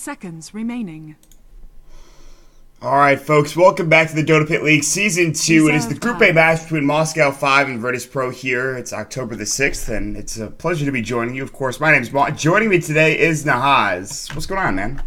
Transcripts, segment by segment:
seconds remaining. All right, folks, welcome back to the DotaPit League Season 2. It is the Group A match between Moscow 5 and Virtus.pro here. It's October the 6th, and it's a pleasure to be joining you. Of course, my name's Mark. Joining me today is Nahaz. What's going on, man?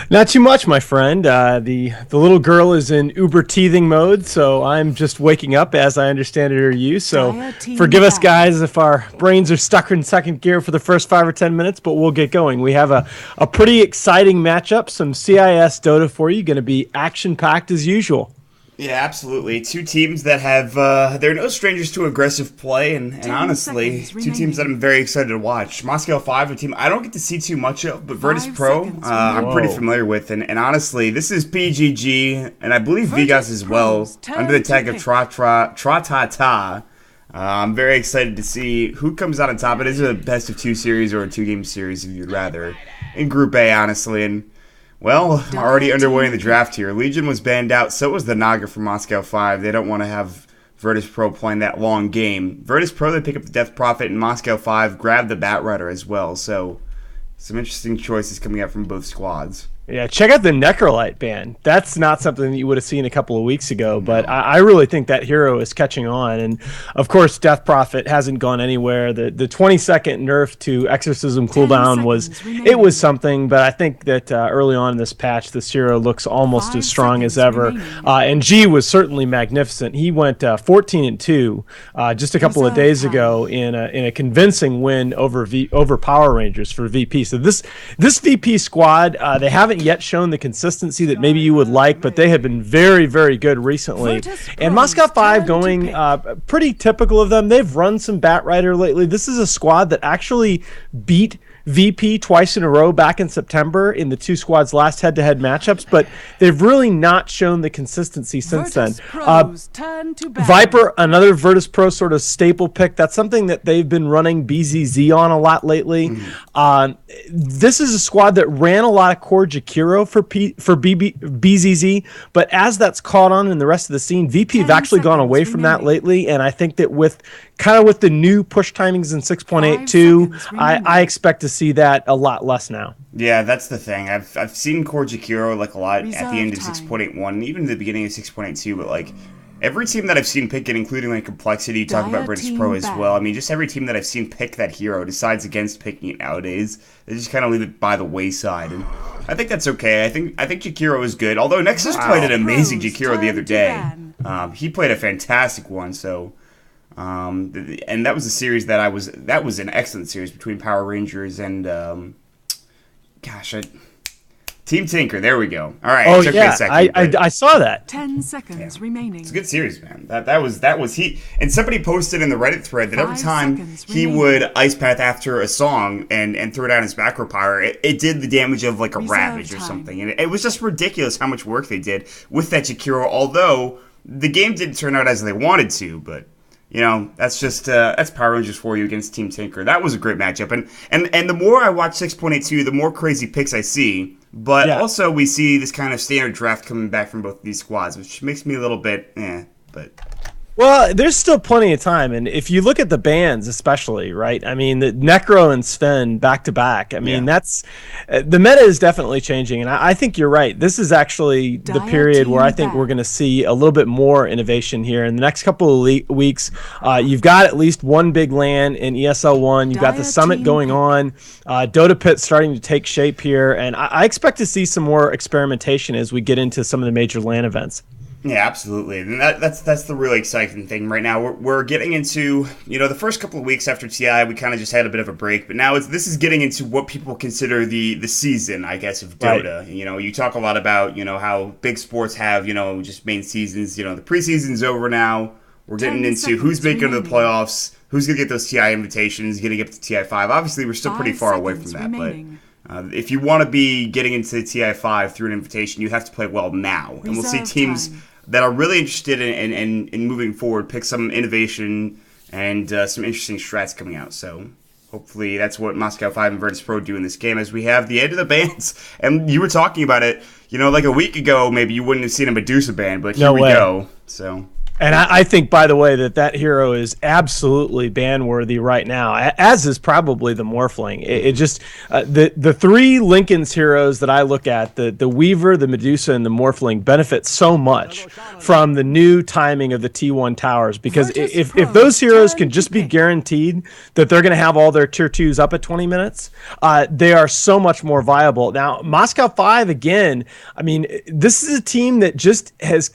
Not too much, my friend. The little girl is in uber teething mode, so I'm just waking up, as I understand it, or you. So forgive us, guys, if our brains are stuck in second gear for the first 5 or 10 minutes, but we'll get going. We have a pretty exciting matchup, some CIS Dota for you, going to be action-packed as usual. Yeah, absolutely. Two teams that have, they're no strangers to aggressive play, and honestly, two teams that I'm very excited to watch. Moscow 5, a team I don't get to see too much of, but Virtus.pro, I'm pretty familiar with, and honestly, this is PGG, and I believe Vegas as well, under the tag of Tra-Ta-Ta. I'm very excited to see who comes out on top. It is a best of 2 series or a 2-game series, if you'd rather, in Group A, honestly, and well, already underway in the draft here. Legion was banned out, so was the Naga from Moscow 5. They don't want to have Virtus.pro playing that long game. Virtus.pro, they pick up the Death Prophet, and Moscow 5 grab the Batrider as well. So, some interesting choices coming out from both squads. Yeah, check out the Necrolite ban. That's not something that you would have seen a couple of weeks ago, but I really think that hero is catching on. And, of course, Death Prophet hasn't gone anywhere. The 20-second nerf to Exorcism cooldown was something, but I think that early on in this patch, this hero looks almost as strong as ever. And G was certainly magnificent. He went 14-2 just a couple of days ago in a convincing win over Power Rangers for VP. So this VP squad, they haven't yet shown the consistency that maybe you would like, but they have been very, very good recently. And Moscow 5 going pretty typical of them. They've run some Batrider lately. This is a squad that actually beat VP twice in a row back in September in the two squads' last head-to-head matchups, but they've really not shown the consistency since then. Viper, another Virtus.pro sort of staple pick. That's something that they've been running BZZ on a lot lately. This is a squad that ran a lot of core Jakiro for BZZ, but as that's caught on in the rest of the scene, VP have actually gone away from that lately, and I think that with the new push timings in 6.82, I expect to see that a lot less now. Yeah, that's the thing. I've seen core Jakiro like a lot at the end of 6.81 and even the beginning of 6.82, but like every team that I've seen pick it, including like Complexity, talk about Virtus.pro as well. I mean, just every team that I've seen pick that hero decides against picking it nowadays. They just kind of leave it by the wayside, and I think that's okay. I think Jakiro is good. Although Nexus played an amazing Jakiro the other day. He played a fantastic one. So, and that was a series that was an excellent series between Power Rangers and Team Tinker, there we go. All right, it took me a second. I saw that. 10 seconds remaining. It's a good series, man. That was he. And somebody posted in the Reddit thread that every time he would Ice Path after a song and throw down his macro power, it did the damage of like a Ravage or something. And it was just ridiculous how much work they did with that Jakiro, although the game didn't turn out as they wanted to, but you know, that's just that's Power Rangers for you against Team Tinker. That was a great matchup. And the more I watch 6.82, the more crazy picks I see. But also we see this kind of standard draft coming back from both of these squads, which makes me a little bit but well, there's still plenty of time, and if you look at the bans especially, right? I mean, the Necro and Sven back-to-back, I mean, that's the meta is definitely changing, and I think you're right. This is actually the period where I think we're going to see a little bit more innovation here. In the next couple of weeks, you've got at least one big LAN in ESL1. You've got the Summit going on. DotaPit starting to take shape here, and I expect to see some more experimentation as we get into some of the major LAN events. Yeah, absolutely. And that's the really exciting thing right now. We're getting into, the first couple of weeks after TI, we kind of just had a bit of a break. But now this is getting into what people consider the season, I guess, of Dota. Right. You talk a lot about, how big sports have, just main seasons. The preseason's over now. We're getting into who's making the playoffs, who's going to get those TI invitations, getting up to TI5. Obviously, we're still pretty far away from that, but if you want to be getting into TI5 through an invitation, you have to play well now. And we'll see teams that are really interested in moving forward pick some innovation and some interesting strats coming out. So hopefully that's what Moscow 5 and Virtus.pro do in this game, as we have the end of the bans. And you were talking about it, like a week ago, maybe you wouldn't have seen a Medusa ban, but here we go. So And I think, by the way, that hero is absolutely ban worthy right now, as is probably the Morphling. It just the three Lincoln's heroes that I look at, the Weaver, the Medusa, and the Morphling, benefit so much from the new timing of the T1 towers, because if those heroes can just be guaranteed that they're going to have all their tier 2s up at 20 minutes, they are so much more viable. Now, Moscow 5, again, I mean, this is a team that just has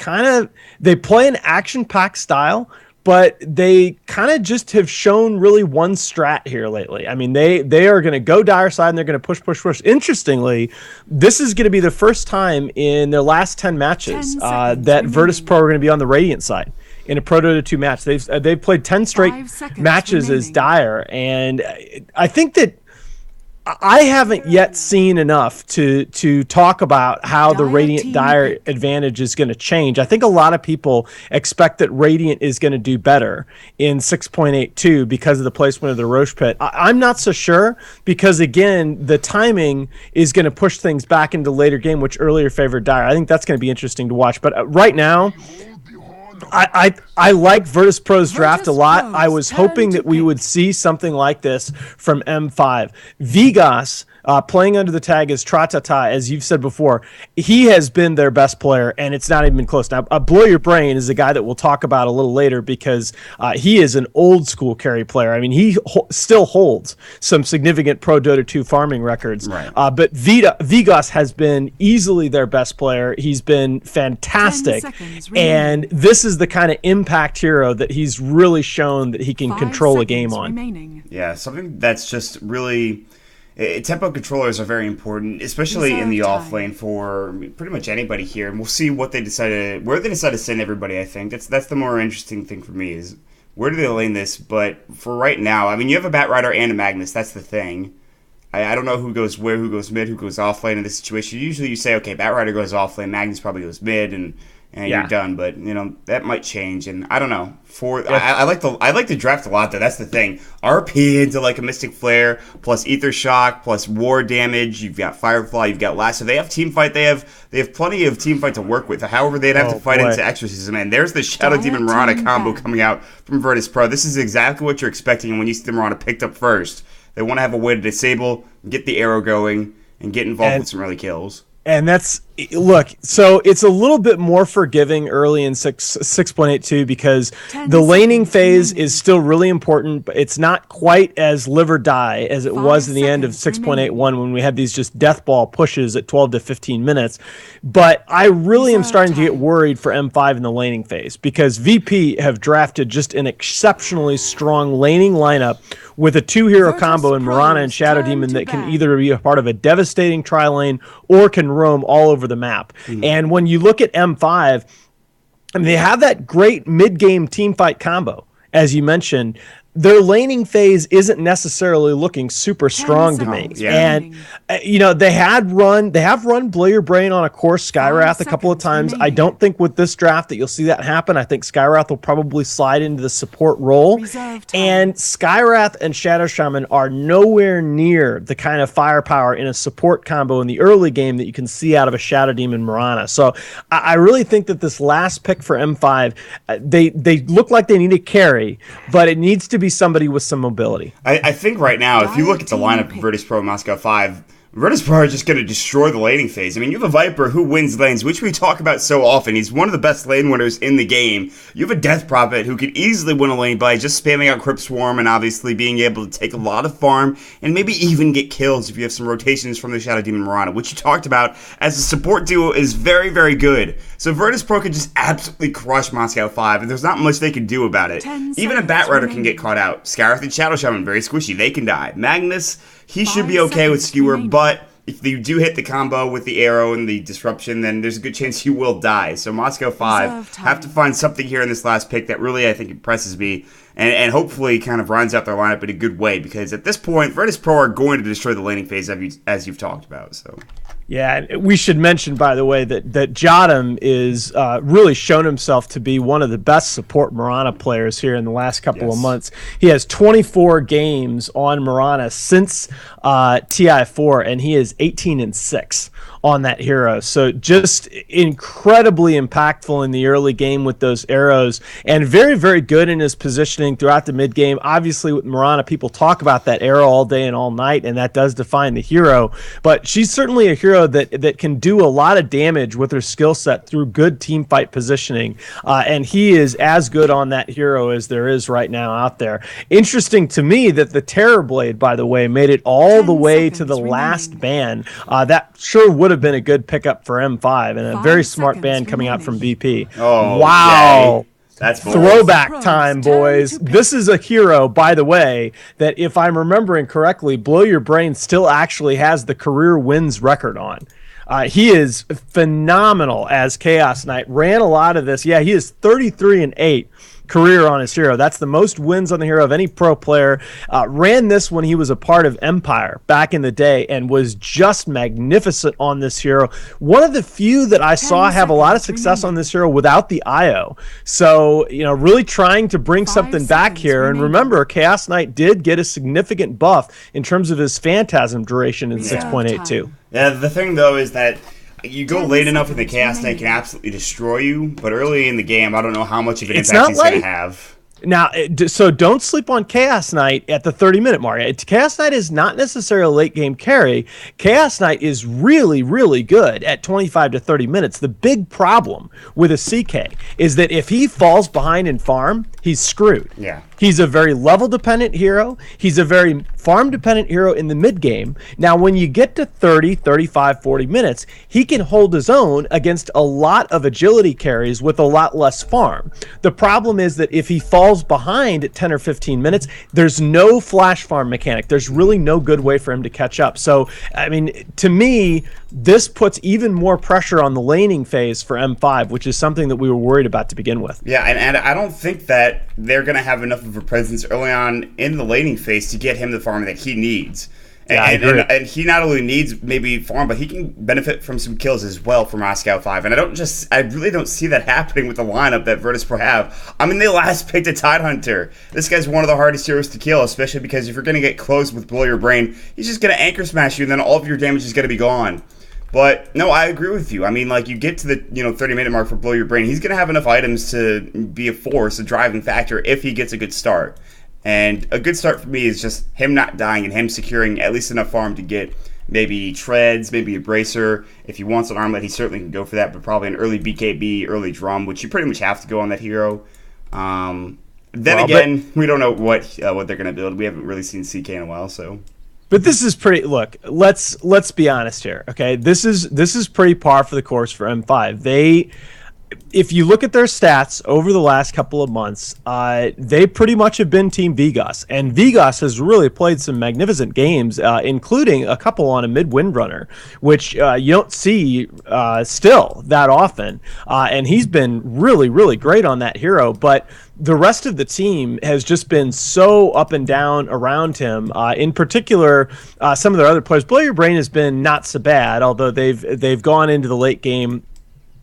they play an action-packed style, but they kind of just have shown really one strat here lately. I mean, they are going to go dire side, and they're going to push. Interestingly, this is going to be the first time in their last 10 matches that Virtus Pro are going to be on the Radiant side in a Pro Dota 2 match. They've played 10 straight matches as dire, and I think that I haven't yet seen enough to talk about how the Radiant Dire advantage is going to change. I think a lot of people expect that Radiant is going to do better in 6.82 because of the placement of the Roche Pit. I'm not so sure, because, again, the timing is going to push things back into later game, which earlier favored Dire. I think that's going to be interesting to watch. But right now, I like Virtus Pro's draft a lot. I was hoping that we would see something like this from M5. Vigas, playing under the tag as Tratata, as you've said before, he has been their best player, and it's not even been close. Now, Blow Your Brain is a guy that we'll talk about a little later, because he is an old-school carry player. I mean, he still holds some significant Pro Dota 2 farming records. Right. But Vigas has been easily their best player. He's been fantastic, and this is the kind of impact hero that he's really shown that he can control a game on. Remaining. Yeah, something that's just really... Tempo controllers are very important, especially in the off lane for pretty much anybody here. And we'll see what they where they decide to send everybody. I think that's the more interesting thing for me, is where do they lane this. But for right now, I mean, you have a Bat Rider and a Magnus. That's the thing. I don't know who goes where, who goes mid, who goes off lane in this situation. Usually, you say, okay, Bat Rider goes off lane, Magnus probably goes mid, and you're done. But that might change, and I don't know. I like the draft a lot, though. That's the thing. RP into like a Mystic Flare plus Ether Shock plus War damage. You've got Firefly. You've got Lasso. They have team fight. They have plenty of team fight to work with. However, they'd have to fight into Exorcism. And there's the Shadow Demon Mirana combo coming out from Virtus Pro. This is exactly what you're expecting when you see the Mirana picked up first. They want to have a way to disable, get the arrow going, and get involved with some early kills. And so it's a little bit more forgiving early in 6.82 because the laning phase is still really important, but it's not quite as live or die as it was in the end of 6.81 when we had these just death ball pushes at 12 to 15 minutes. But I really am starting to get worried for M5 in the laning phase, because VP have drafted just an exceptionally strong laning lineup with a two-hero combo in Mirana and Shadow Demon that can either be a part of a devastating tri-lane or can roam all over the map. And when you look at M5, I mean, they have that great mid-game team fight combo, as you mentioned. Their laning phase isn't necessarily looking super strong to me. And they have run Blow Your Brain on a course Skywrath a couple of times. I don't think with this draft that you'll see that happen. I think Skywrath will probably slide into the support role. And Skywrath and Shadow Shaman are nowhere near the kind of firepower in a support combo in the early game that you can see out of a Shadow Demon Mirana. So I really think that this last pick for M5, they look like they need a carry, but it needs to be somebody with some mobility. I think right now, if you look at the lineup of Virtus Pro and Moscow 5, Virtus Pro are just going to destroy the laning phase. I mean, you have a Viper who wins lanes, which we talk about so often. He's one of the best lane winners in the game. You have a Death Prophet who could easily win a lane by just spamming out Crypt Swarm and obviously being able to take a lot of farm and maybe even get kills if you have some rotations from the Shadow Demon Mirana, which you talked about as a support duo is very, very good. So Virtus Pro could just absolutely crush Moscow 5, and there's not much they can do about it. Even a Bat Rider can get caught out. Skywrath and Shadow Shaman, very squishy. They can die. Magnus, he should be okay with Skewer, but if you do hit the combo with the arrow and the disruption, then there's a good chance you will die. So Moscow 5 have to find something here in this last pick that really, I think, impresses me and hopefully kind of rounds out their lineup in a good way, because at this point, Virtus Pro are going to destroy the laning phase as you've talked about. So. Yeah, we should mention, by the way, that Jotum is really shown himself to be one of the best support Mirana players here in the last couple of months. He has 24 games on Mirana since TI4, and he is 18-6 on that hero. So just incredibly impactful in the early game with those arrows, and very, very good in his positioning throughout the mid game. Obviously with Mirana, people talk about that arrow all day and all night, and that does define the hero, but she's certainly a hero that can do a lot of damage with her skill set through good team fight positioning, and he is as good on that hero as there is right now out there. Interesting to me that the Terrorblade, by the way, made it all the way to the last ban. That sure would have been a good pickup for M5, and a very smart ban coming out from VP. Oh, wow. Yay. That's bold. Throwback time, boys. This is a hero, by the way, that if I'm remembering correctly, Blow Your Brain still actually has the career wins record on. He is phenomenal as Chaos Knight. Ran a lot of this. Yeah, he is 33-8 career on his hero. That's the most wins on the hero of any pro player. Ran this when he was a part of Empire back in the day and was just magnificent on this hero. One of the few that I saw have a lot of success on this hero without the IO. So, really trying to bring something back here. And remember, Chaos Knight did get a significant buff in terms of his Phantasm duration in 6.82. Yeah, the thing, though, is that you go late enough and the Chaos Knight can absolutely destroy you, but early in the game, I don't know how much of an impact he's going to have. Now, so don't sleep on Chaos Knight at the 30-minute mark. Chaos Knight is not necessarily a late-game carry. Chaos Knight is really, really good at 25 to 30 minutes. The big problem with a CK is that if he falls behind in farm, he's screwed. Yeah. He's a very level-dependent hero. He's a very farm-dependent hero in the mid-game. Now, when you get to 30, 35, 40 minutes, he can hold his own against a lot of agility carries with a lot less farm. The problem is that if he falls behind at 10 or 15 minutes, there's no flash farm mechanic. There's really no good way for him to catch up. So, I mean, to me, this puts even more pressure on the laning phase for M5, which is something that we were worried about to begin with. Yeah, and I don't think that they're going to have enough of a presence early on in the laning phase to get him the farm that he needs. And he not only needs maybe farm, but he can benefit from some kills as well for Moscow 5. And I really don't see that happening with the lineup that Virtus.pro have. I mean, they last picked a Tidehunter. This guy's one of the hardest heroes to kill, especially because if you're going to get close with Blow Your Brain, he's just going to anchor smash you, and then all of your damage is going to be gone. But no, I agree with you. I mean, like, you get to the 30-minute mark for Blow Your Brain, he's going to have enough items to be a force, a driving factor if he gets a good start. And a good start for me is just him not dying and him securing at least enough farm to get maybe treads, maybe a bracer. If he wants an armlet, he certainly can go for that, but probably an early BKB, early drum, which you pretty much have to go on that hero. We don't know what they're going to build. We haven't really seen CK in a while, so. But this is pretty. Look, let's be honest here, okay? This is pretty par for the course for M5. If you look at their stats over the last couple of months, they pretty much have been Team Vegas. And Vegas has really played some magnificent games, including a couple on a mid-Windrunner, which you don't see still that often. And he's been really, really great on that hero. But the rest of the team has just been so up and down around him. In particular, some of their other players. Blow Your Brain has been not so bad, although they've gone into the late game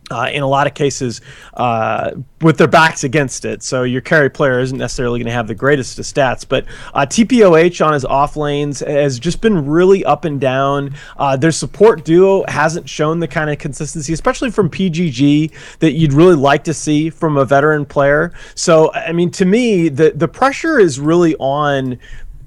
in a lot of cases with their backs against it. So your carry player isn't necessarily going to have the greatest of stats. But TPOH on his off lanes has just been really up and down. Their support duo hasn't shown the kind of consistency, especially from PGG, that you'd really like to see from a veteran player. So, I mean, to me, the pressure is really on...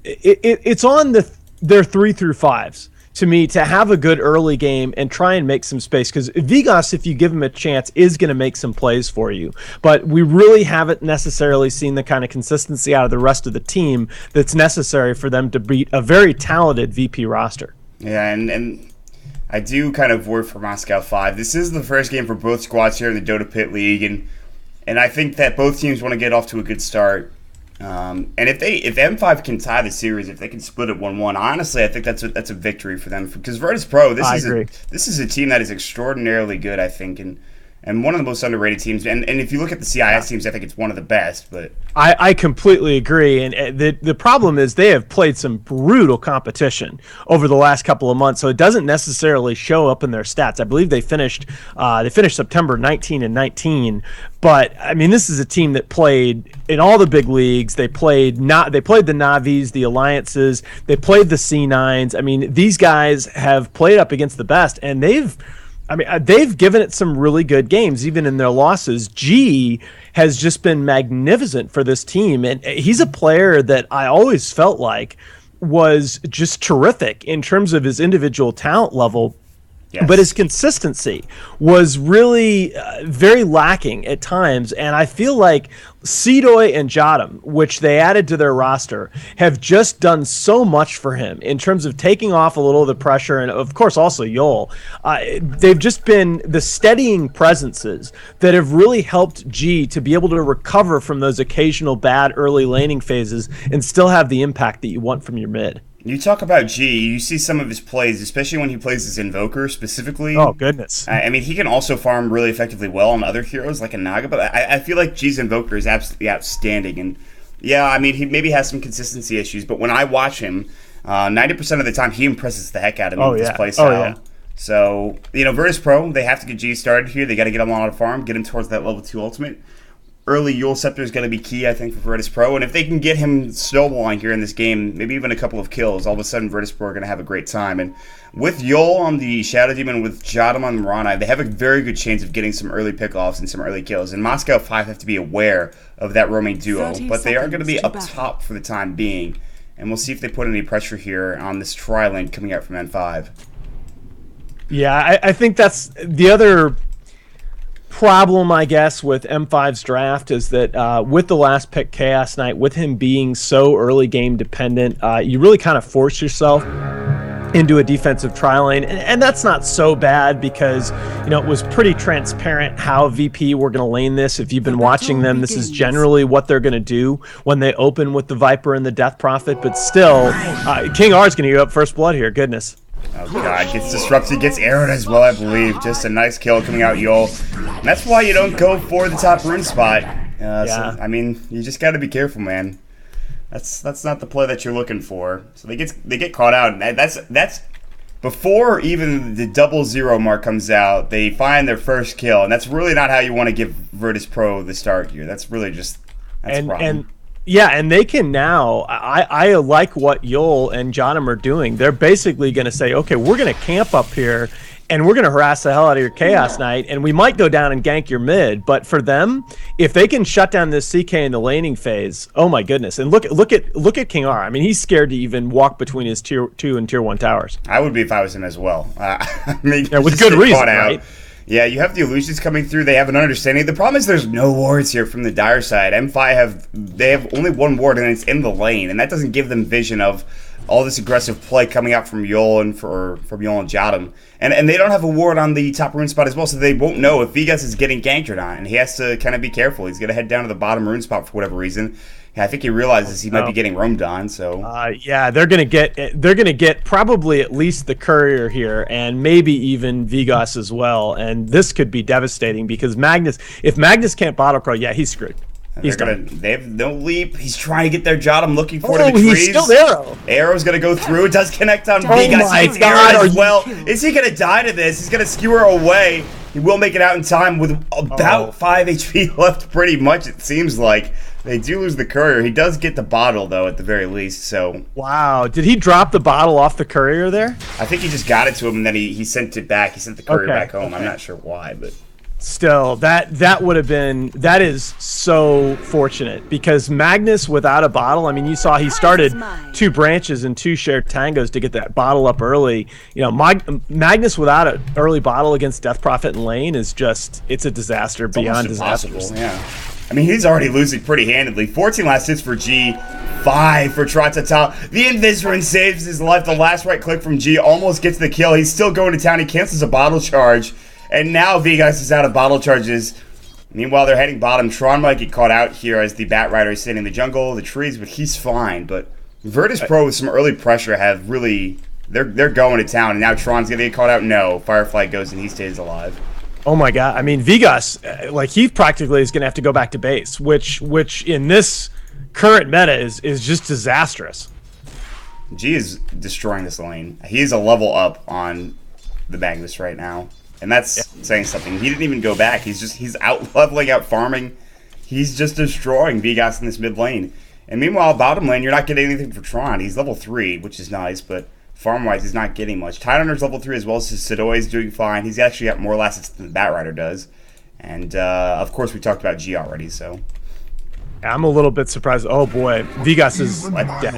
It's on their 3 through 5s. To me, to have a good early game and try and make some space, because Vegas, if you give him a chance, is going to make some plays for you. But we really haven't necessarily seen the kind of consistency out of the rest of the team that's necessary for them to beat a very talented VP roster. Yeah, and I do kind of worry for Moscow 5. This is the first game for both squads here in the DotaPit League, and I think that both teams want to get off to a good start. And if M5 can tie the series, if they can split it 1-1, honestly, I think that's a victory for them. Because Virtus.pro, this is a team that is extraordinarily good, I think, and and one of the most underrated teams. And if you look at the CIS teams, I think it's one of the best. But I completely agree. And the problem is they have played some brutal competition over the last couple of months, so it doesn't necessarily show up in their stats. I believe they finished September 19-19. But I mean, this is a team that played in all the big leagues. They played the Navis, the Alliances. They played the C9s. I mean, these guys have played up against the best, and they've given it some really good games, even in their losses. G has just been magnificent for this team, and he's a player that I always felt like was just terrific in terms of his individual talent level. Yes. But his consistency was really very lacking at times, and I feel like Seedoy and Jotum, which they added to their roster, have just done so much for him in terms of taking off a little of the pressure, and of course also Yol. They've just been the steadying presences that have really helped G to be able to recover from those occasional bad early laning phases and still have the impact that you want from your mid. You talk about G, you see some of his plays, especially when he plays as Invoker specifically. Oh, goodness. I mean, he can also farm really effectively well on other heroes like a Naga, but I feel like G's Invoker is absolutely outstanding. And yeah, I mean, he maybe has some consistency issues, but when I watch him, 90% of the time he impresses the heck out of me with his play style. Oh, yeah. So, Virtus Pro, they have to get G started here. They got to get him on a farm, get him towards that level 2 ultimate. Early Yule Scepter is going to be key, I think, for Virtus Pro. And if they can get him snowballing here in this game, maybe even a couple of kills, all of a sudden Virtus Pro are going to have a great time. And with Yule on the Shadow Demon, with Jotum on the Mirana, they have a very good chance of getting some early pickoffs and some early kills. And Moscow 5 have to be aware of that roaming duo, but they are going to be up top for the time being. And we'll see if they put any pressure here on this tri-lane coming out from N5. Yeah, I think that's the other problem, I guess, with M5's draft is that with the last pick, Chaos Knight, with him being so early game dependent, you really kind of force yourself into a defensive tri-lane, and that's not so bad because it was pretty transparent how VP were going to lane this. If you've been watching them, this is generally what they're going to do when they open with the Viper and the Death Prophet, but still, King R is going to go up first blood here. Goodness. Oh god, gets disrupted, gets arrowed as well, I believe. Just a nice kill coming out, Yol. And that's why you don't go for the top rune spot. Yeah. So, I mean, you just got to be careful, man. That's not the play that you're looking for. So they get caught out, and that's before even the 0-0 mark comes out. They find their first kill, and that's really not how you want to give Virtus Pro the start here. That's really just a problem. Yeah, and they can now, I like what Yol and Jotum are doing. They're basically going to say, okay, we're going to camp up here, and we're going to harass the hell out of your Chaos Knight, and we might go down and gank your mid. But for them, if they can shut down this CK in the laning phase, oh my goodness. And look at King R. I mean, he's scared to even walk between his tier 2 and tier 1 towers. I would be if I was him as well. I mean, yeah, with good reason, right? Yeah, you have the illusions coming through. They have an understanding. The problem is there's no wards here from the Dire side. M5 have only one ward, and it's in the lane, and that doesn't give them vision of all this aggressive play coming out from Yol and from Yol and Jotum. And they don't have a ward on the top rune spot as well, so they won't know if Vegas is getting ganked or not. And he has to kind of be careful. He's going to head down to the bottom rune spot for whatever reason. I think he realizes he might be getting roamed on. So yeah, they're gonna get probably at least the courier here, and maybe even Vegas as well. And this could be devastating because if Magnus can't bottle crawl, yeah, he's screwed. He's done. They have no leap. He's trying to get their Jotum, looking for the trees. He's still Arrow. Arrow's gonna go through. It does connect on Oh Vegas. my It's God, Arrow as well. Is he gonna die to this? He's gonna skewer away. He will make it out in time with about 5 HP left, pretty much, it seems like. They do lose the courier. He does get the bottle, though, at the very least. So wow, did he drop the bottle off the courier there? I think he just got it to him, and then he sent it back. He sent the courier back home. I'm not sure why, but still, that is so fortunate because Magnus without a bottle. I mean, you saw he started 2 branches and 2 shared tangos to get that bottle up early. Magnus without an early bottle against Death Prophet and lane is it's a disaster beyond disaster. Yeah. I mean, he's already losing pretty handedly. 14 last hits for G, 5 for Trotata. The Invisrun saves his life. The last right click from G almost gets the kill. He's still going to town. He cancels a bottle charge. And now Vegas is out of bottle charges. Meanwhile, they're heading bottom. Tron might get caught out here as the Bat Rider is sitting in the jungle, the trees, but he's fine. But Virtus Pro with some early pressure have really... They're going to town. And now Tron's going to get caught out. No. Firefly goes and he stays alive. Oh my god! I mean, Vegas, like he practically is going to have to go back to base, which in this current meta is just disastrous. G is destroying this lane. He's a level up on the Magnus right now, and that's saying something. He didn't even go back. He's out leveling, out farming. He's just destroying Vegas in this mid lane. And meanwhile, bottom lane, you're not getting anything for Tron. He's level 3, which is nice, but farm-wise, he's not getting much. Tidehunter's level 3 as well, so Sidoi is doing fine. He's actually got more assets than the Batrider does. And, of course, we talked about G already, so... I'm a little bit surprised. Oh, boy. Vegas is dead.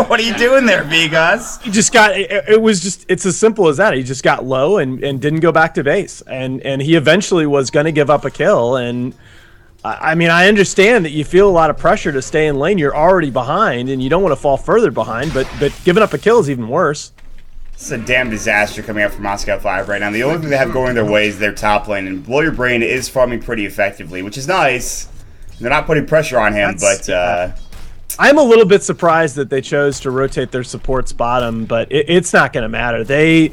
What are you doing there, Vegas? He just got... It's as simple as that. He just got low and didn't go back to base. And he eventually was going to give up a kill, and... I mean, I understand that you feel a lot of pressure to stay in lane. You're already behind, and you don't want to fall further behind, but giving up a kill is even worse. It's a damn disaster coming out from Moscow 5 right now. The only thing they have going their way is their top lane, and Blow Your Brain is farming pretty effectively, which is nice. They're not putting pressure on him, I'm a little bit surprised that they chose to rotate their supports bottom, but it's not going to matter. They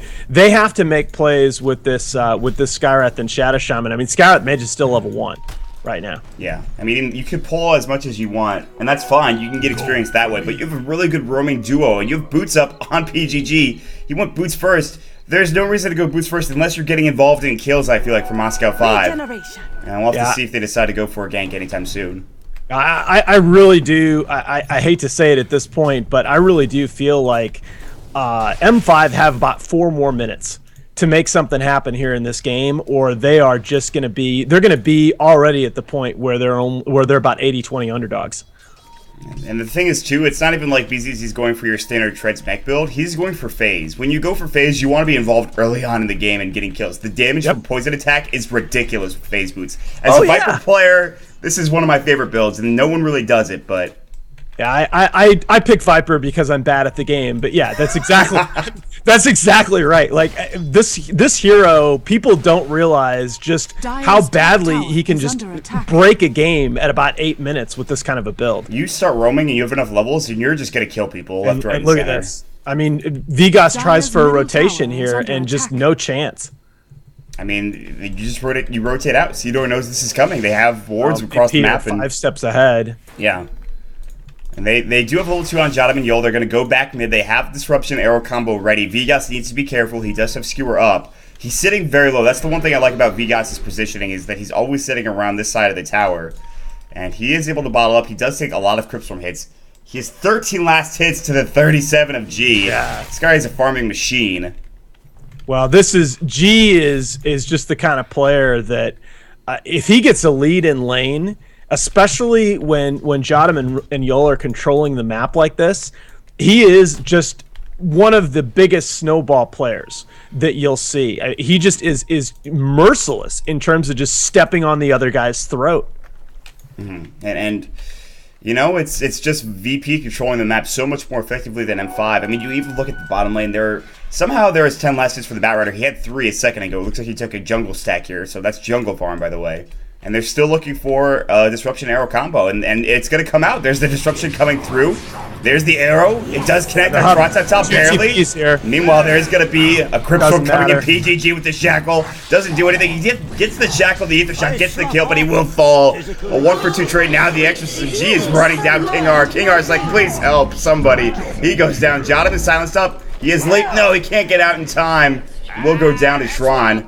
have to make plays with this Skywrath and Shadow Shaman. I mean, Skywrath Mage is still level 1. Right now. Yeah, I mean, you could pull as much as you want, and that's fine. You can get experience that way, but you have a really good roaming duo, and you have Boots up on PGG. You want Boots first. There's no reason to go Boots first unless you're getting involved in kills, I feel like, for Moscow 5. And we'll have to see if they decide to go for a gank anytime soon. I really do. I hate to say it at this point, but I really do feel like M5 have about 4 more minutes to make something happen here in this game, or they are just going to be already at the point where they're about 80-20 underdogs. And the thing is too, it's not even like BZZ's going for your standard Treads mech build. He's going for phase. When you go for phase, you want to be involved early on in the game and getting kills. The damage from poison attack is ridiculous with phase boots. As a Viper player, this is one of my favorite builds, and no one really does it, but... Yeah, I pick Viper because I'm bad at the game, but yeah, that's exactly that's exactly right. Like this hero, people don't realize just how badly he can just break a game at about 8 minutes with this kind of a build. You start roaming and you have enough levels, and you're just gonna kill people left, right, and look center. At this. I mean, Vegas tries for a rotation here, and just no chance. I mean, you just rotate out. Sidor knows this is coming. They have wards across the map, and 5 steps ahead. Yeah. And they do have level 2 on Jadam and Yol. They're going to go back mid. They have Disruption Arrow combo ready. Vegas needs to be careful. He does have Skewer up. He's sitting very low. That's the one thing I like about Vegas' positioning, is that he's always sitting around this side of the tower. And he is able to bottle up. He does take a lot of Cryptstorm hits. He has 13 last hits to the 37 of G. Yeah. This guy is a farming machine. Well, G is just the kind of player that if he gets a lead in lane, especially when Jadam and Yol are controlling the map like this, he is just one of the biggest snowball players that you'll see. He just is merciless in terms of just stepping on the other guy's throat. Mm-hmm. And you know, it's just VP controlling the map so much more effectively than M5. I mean, you even look at the bottom lane. Somehow there is 10 last hits for the Batrider. He had 3 a second ago. It looks like he took a jungle stack here, so that's jungle farm, by the way. And they're still looking for a Disruption Arrow combo, and it's going to come out. There's the Disruption coming through. There's the arrow. It does connect. Tron's at top barely. Meanwhile, there's going to be a Cryptstorm coming in PGG with the Shackle. Doesn't do anything. He gets the Shackle, the Ether Shot, gets the kill, but he will fall. A 1-for-2 trade. Now the Exorcism. G is running down King R. King R is like, please help somebody. He goes down. Jadam is silenced up. He is late. No, he can't get out in time. Will go down to Tron.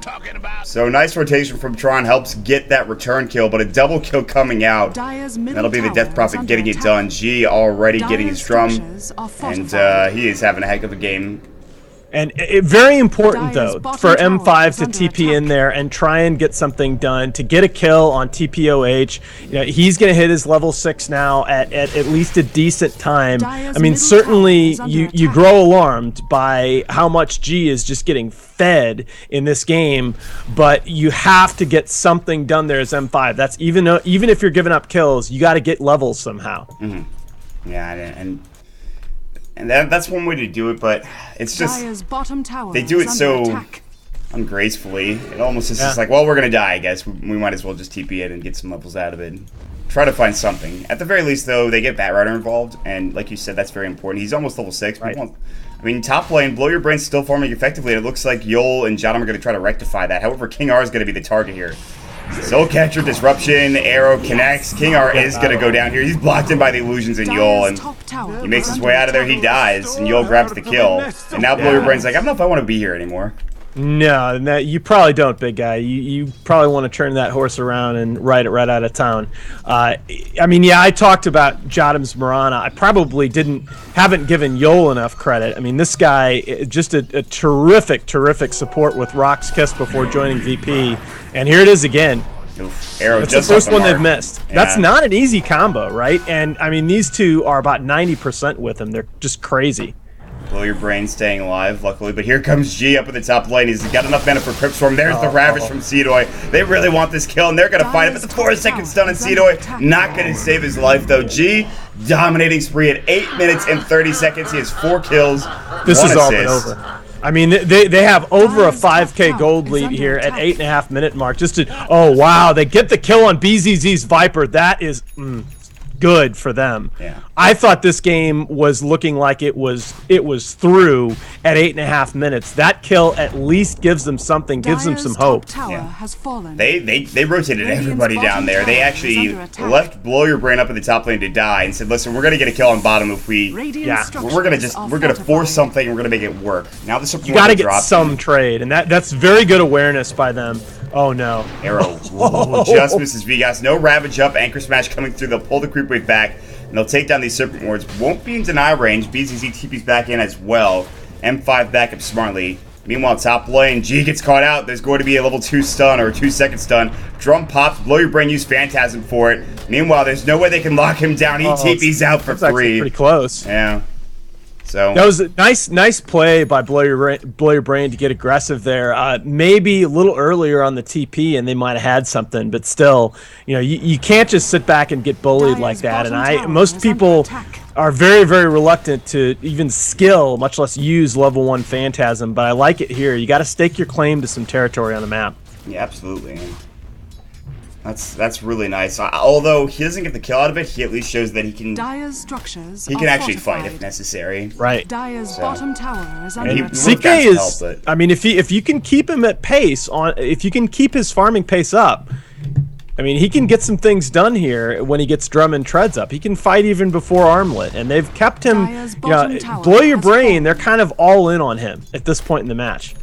So nice rotation from Tron helps get that return kill, but a double kill coming out. That'll be the Death Prophet getting it done. G already getting his drum, and he is having a heck of a game. And very important, though, for M5 to TP in there and try and get something done to get a kill on TPOH. You know, he's going to hit his level 6 now at least a decent time. I mean, certainly you grow alarmed by how much G is just getting fed in this game, but you have to get something done there as M5. That's even if you're giving up kills, you got to get levels somehow. Mm-hmm. Yeah, and that's one way to do it, but it's just they do it so ungracefully. It almost is just like, well, we're gonna die, I guess. We might as well just TP it and get some levels out of it. try to find something. At the very least, though, they get Batrider involved, and like you said, that's very important. He's almost level 6. Right. I mean, top lane, Blow Your Brain's still farming effectively, and it looks like Yol and Jadam are going to try to rectify that. However, King R is going to be the target here. Soul Catcher, Disruption, Arrow connects. King R is going to go down here. He's blocked in by the illusions in Yol, and he makes his way out of there. He dies, and Yol grabs the kill. And now Blow Your Brain's like, I don't know if I want to be here anymore. No, you probably don't, big guy. You probably want to turn that horse around and ride it right out of town. I mean, yeah, I talked about Jadam's Mirana. I probably haven't given Yol enough credit. I mean, this guy, just a terrific support with Rock's Kiss before joining VP. And here it is again. Oof, Arrow That's just the first off the one they've mark. missed. Yeah. That's not an easy combo, right? And, I mean, these two are about 90% with him. They're just crazy. Blow Your Brain staying alive, luckily. But here comes G up at the top lane. He's got enough mana for Crypt Swarm. There's the Ravage from Seedoy. They really want this kill, and they're going to fight it. But the 4-second stun on Seedoy, not going to save his life, though. G dominating spree at 8 minutes and 30 seconds. He has 4 kills. This 1 is all but assist. over. I mean, they have over a 5K gold lead here at 8.5 minute mark. Oh wow, they get the kill on BZZ's Viper. That is good for them. Yeah. I thought this game was looking like it was through at 8.5 minutes. That kill at least gives them something, gives them some hope. Tower has fallen. They rotated everybody down there. They actually left Blow Your Brain up in the top lane to die and said, "Listen, we're gonna get a kill on bottom if we. We're gonna force something. And we're gonna make it work." Now the support You got to get some trade, and that's very good awareness by them. Oh no. Arrow just misses Vegas. No Ravage up. Anchor Smash coming through. They'll pull the creep wave back, and they'll take down these Serpent Wards. Won't be in deny range. BZZ TP's back in as well. M5 back up smartly. Meanwhile, top lane, G gets caught out. There's going to be a level 2 stun or a 2-second stun. Drum pops. Blow Your Brain, use Phantasm for it. Meanwhile, there's no way they can lock him down. He TP's out for free. Pretty close. Yeah. So that was a nice play by Blow Your Brain to get aggressive there. Maybe a little earlier on the TP, and they might have had something. But still, you can't just sit back and get bullied like that. And most people are very reluctant to even skill, much less use level 1 Phantasm. But I like it here. You got to stake your claim to some territory on the map. yeah, absolutely. That's really nice. Although he doesn't get the kill out of it, he at least shows that he can. Dire's structures He can actually fight if necessary. Right. Dire's bottom tower is under And attack. CK is. I mean, if you can keep him at pace if you can keep his farming pace up, I mean, he can get some things done here when he gets Drum and Treads up. He can fight even before Armlet, and they've kept him. Blow Your Brain. They're kind of all in on him at this point in the match.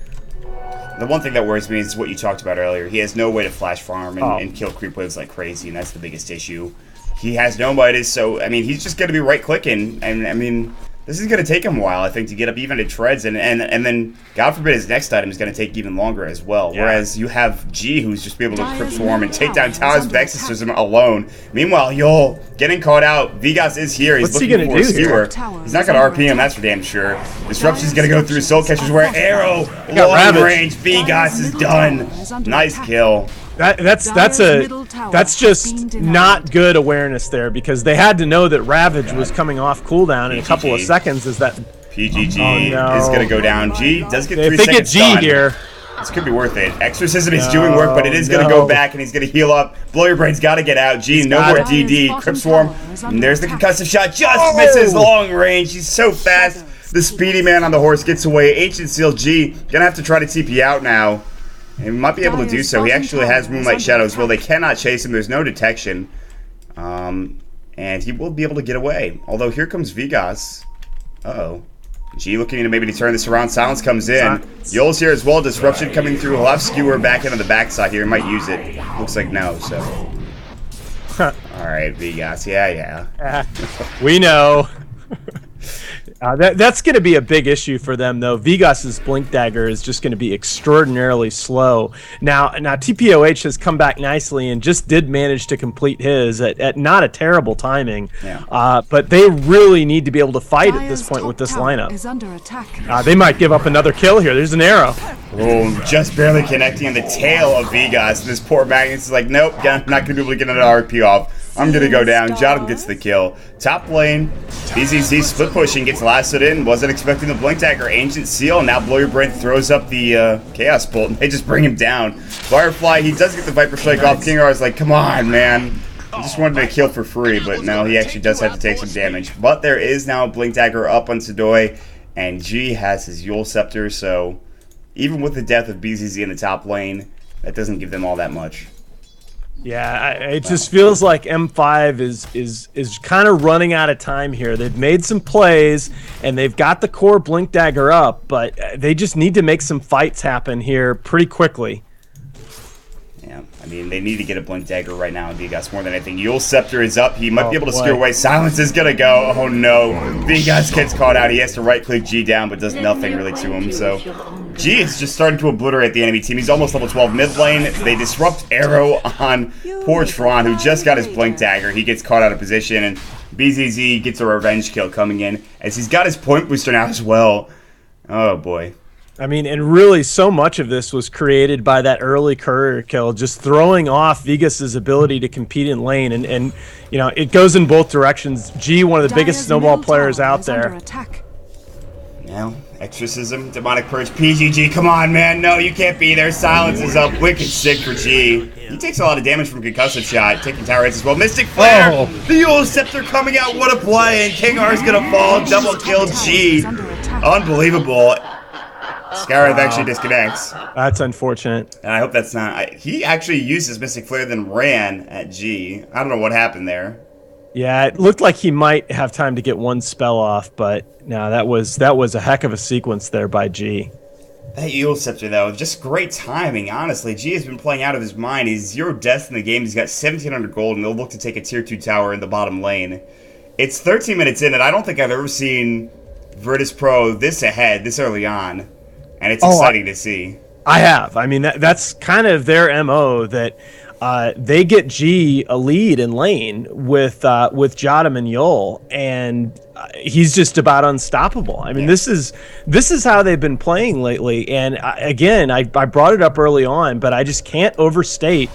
The one thing that worries me is what you talked about earlier. He has no way to flash farm and kill creep waves like crazy, and that's the biggest issue. He has no Midas, so, I mean, he's just going to be right-clicking, and, I mean, this is going to take him a while, I think, to get up even to treads, and then, God forbid, his next item is going to take even longer as well. Yeah. Whereas you have G, who's just be able to Crypt Swarm and take down towers with Exorcism alone. Meanwhile, Yol getting caught out. Vegas is here. He's looking for a skewer. He's not going to RP him, that's for damn sure. Disruption's going to go through Soul Catcher's where Arrow, long range, Vegas is done. Nice kill. That's just not good awareness there, because they had to know that Ravage was coming off cooldown in a couple of seconds. Is that PGG is going to go down. G does get 3 if they seconds get G stun. here, this could be worth it. Exorcism is doing work, but it is going to go back, and he's going to heal up. Blow Your Brain's got to get out. G, no more DD. Crypt Swarm. And there's the concussive shot. Just misses long range. He's so fast. The speedy man on the horse gets away. Ancient Seal G going to have to try to TP out now. And he might be able to do so. He actually has Moonlight Shadow as well. They cannot chase him. There's no detection. And he will be able to get away. Although here comes Vegas. Uh-oh. G looking to maybe to turn this around. Silence comes in. Yol's here as well. Disruption coming through. He'll have Skewer back into the backside here. He might use it. Looks like no, so. Alright, Vegas. Yeah. We know. That's going to be a big issue for them, though. Vegas's Blink Dagger is just going to be extraordinarily slow. Now TPOH has come back nicely and just did manage to complete his at not a terrible timing. Yeah. But they really need to be able to fight at this point with this lineup. Is under attack. They might give up another kill here. There's an arrow. Oh, just barely connecting on the tail of Vegas. And this poor Magnus is like, nope, I'm not going to be able to get another RP off. I'm going to go down. Jadam gets the kill. Top lane, BZZ split pushing, gets lasted in. Wasn't expecting the Blink Dagger. Ancient Seal. Now Blow Your Brain throws up the Chaos Bolt, and they just bring him down. Firefly, he does get the Viper Strike off. King R is like, come on, man. I just wanted to kill for free, but no, he actually does have to take some damage. But there is now a Blink Dagger up on Sedoy, and G has his Yule Scepter, so even with the death of BZZ in the top lane, that doesn't give them all that much. Yeah, it just feels like M5 is kind of running out of time here. They've made some plays, and they've got the core Blink Dagger up, but they just need to make some fights happen here pretty quickly. Yeah, I mean, they need to get a Blink Dagger right now in Vigas more than anything. Yule Scepter is up. He might be able to scare away. Silence is going to go. Oh, no. Vigas gets caught out. He has to right-click G down, but does nothing really to him. So G is just starting to obliterate the enemy team. He's almost level 12 mid lane. They disrupt Arrow on poor Tron, who just got his Blink Dagger. He gets caught out of position, and BZZ gets a revenge kill coming in, as he's got his point booster now as well. Oh, boy. I mean, and really so much of this was created by that early courier kill, just throwing off Vigas's ability to compete in lane. And you know, it goes in both directions. G, one of the biggest snowball players out there. Now, Exorcism, Demonic Purge, PGG, come on, man. No, you can't be there. Silence is up. Wicked sick for G. He takes a lot of damage from Concussive Shot, taking tower hits as well. Mystic Flare! Oh. The Yule Scepter coming out. What a play. And King R's gonna fall. Double kill G. Unbelievable. Scarab actually disconnects. That's unfortunate. And I hope that's not... he actually used his Mystic Flare, then ran at G. I don't know what happened there. Yeah, it looked like he might have time to get one spell off, but no, that was a heck of a sequence there by G. That Yule Scepter, though, just great timing, honestly. G has been playing out of his mind. He's 0 deaths in the game. He's got 1,700 gold, and they'll look to take a tier 2 tower in the bottom lane. It's 13 minutes in, and I don't think I've ever seen Virtus Pro this ahead, this early on. And it's exciting to see. I have. I mean, that's kind of their MO, that they get G a lead in lane with Jotum and Yul, and he's just about unstoppable. I mean, this is how they've been playing lately. And I brought it up early on, but I just can't overstate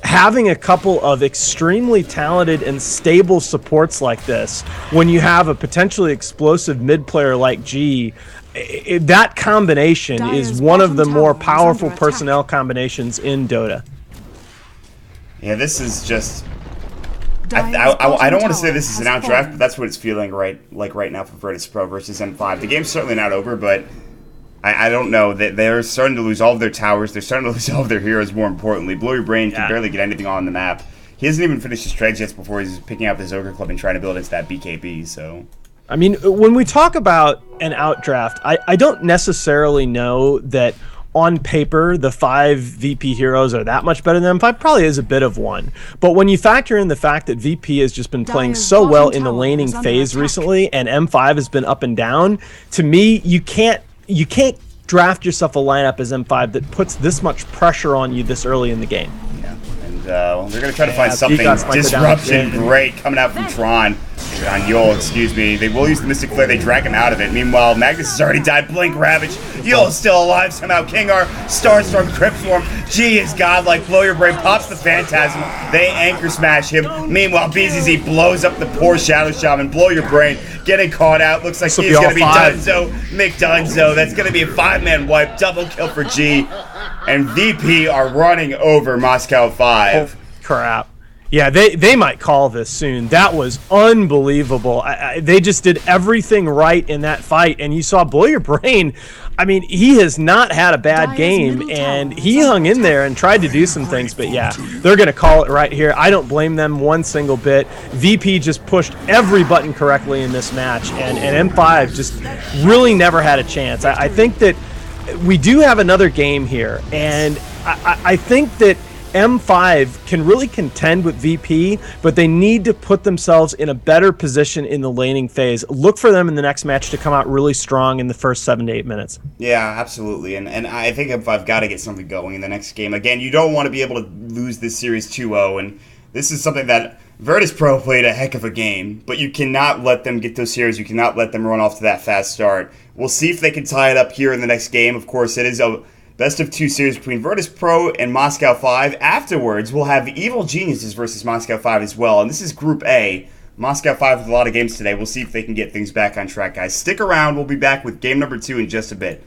having a couple of extremely talented and stable supports like this when you have a potentially explosive mid player like G. That combination is one of the more powerful personnel combinations in Dota. Yeah, this is just... I don't want to say this is an outdraft, but that's what it's feeling right now for Virtus Pro versus M5. The game's certainly not over, but I don't know. They're starting to lose all of their towers. They're starting to lose all of their heroes, more importantly. Blow Your Brain can barely get anything on the map. He hasn't even finished his treads yet before he's picking up his Ogre Club and trying to build into that BKB, so... I mean, when we talk about an outdraft, I don't necessarily know that on paper the 5 VP heroes are that much better than M5. Probably is a bit of one. But when you factor in the fact that VP has just been playing so well in the laning phase recently, and M5 has been up and down, to me, you can't draft yourself a lineup as M5 that puts this much pressure on you this early in the game. Yeah, and they're going to try to find something. Disruption, great, coming out from Tron. On Yul, excuse me. They will use the Mystic Flare. They drag him out of it. Meanwhile, Magnus has already died. Blink Ravage. Yul is still alive somehow. Kingar, Starstorm, Crypt Swarm. G is godlike. Blow Your Brain pops the Phantasm. They anchor smash him. Meanwhile, BZZ blows up the poor Shadow Shaman. Blow Your Brain getting caught out. Looks like he's going to be Dunzo. McDunzo. That's going to be a 5-man wipe. Double kill for G. And VP are running over Moscow 5. Oh, crap. Yeah, they might call this soon. That was unbelievable. They just did everything right in that fight, and you saw Blow Your Brain. I mean, he has not had a bad game, and he hung in there and tried to do some things, but yeah, they're going to call it right here. I don't blame them one single bit. VP just pushed every button correctly in this match, and M5 just really never had a chance. I think that we do have another game here, and I think that M5 can really contend with VP, but they need to put themselves in a better position in the laning phase. Look for them in the next match to come out really strong in the first 7 to 8 minutes. Yeah, absolutely. And I think M5 got to get something going in the next game. Again, you don't want to be able to lose this series 2-0, and this is something that Virtus Pro played a heck of a game, but you cannot let them get those series. You cannot let them run off to that fast start. We'll see if they can tie it up here in the next game. Of course, it is a best-of-2 series between Virtus Pro and Moscow 5. Afterwards, we'll have Evil Geniuses versus Moscow 5 as well. And this is Group A. Moscow 5 with a lot of games today. We'll see if they can get things back on track, guys. Stick around. We'll be back with game number 2 in just a bit.